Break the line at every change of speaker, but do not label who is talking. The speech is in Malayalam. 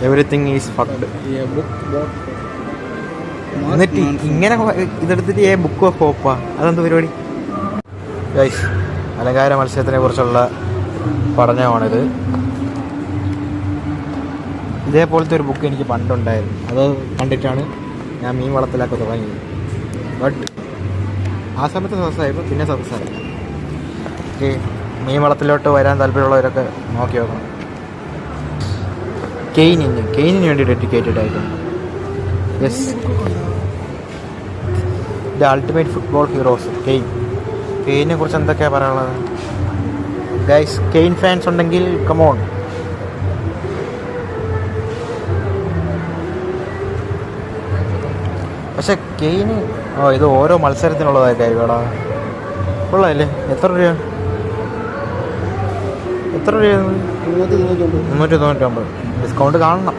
Everything is fucked. എന്നിട്ട് ഇങ്ങനെ ഇതെടുത്തിട്ട് ബുക്ക് ഓഫ് ഹോപ്പാ, അതെന്ത് പരിപാടി? ഗൈസ്, അലങ്കാര മത്സരത്തിനെ കുറിച്ചുള്ള പഠനമാണിത്. ഇതേപോലത്തെ ഒരു ബുക്ക് എനിക്ക് പണ്ടുണ്ടായിരുന്നു. അത് കണ്ടിട്ടാണ് ഞാൻ മീൻ വളത്തിലൊക്കെ തുടങ്ങിയത്. ബട്ട് ആ സമയത്ത് സക്സസ്സായിരുന്നു, പിന്നെ സക്സസ്സായില്ല. ഓക്കെ, മീൻ വളത്തിലോട്ട് വരാൻ താല്പര്യമുള്ളവരൊക്കെ നോക്കി നോക്കണം. കെയിനിന് വേണ്ടി ഡെഡിക്കേറ്റഡ് ആയിട്ടുണ്ട്. Yes, the ultimate football heroes കെയിനെ കുറിച്ച് എന്തൊക്കെയാണ് പറയാനുള്ളത്? ഗൈസ്, കെയിൻ ഫാൻസ് ഉണ്ടെങ്കിൽ കമോൺ. പക്ഷെ കെയിന് ഇത് ഓരോ മത്സരത്തിനുള്ളതായി കാര്യമാടാ. കൊള്ളാമല്ലേ? എത്ര രൂപ? 399. ഡിസ്കൗണ്ട് കാണണം.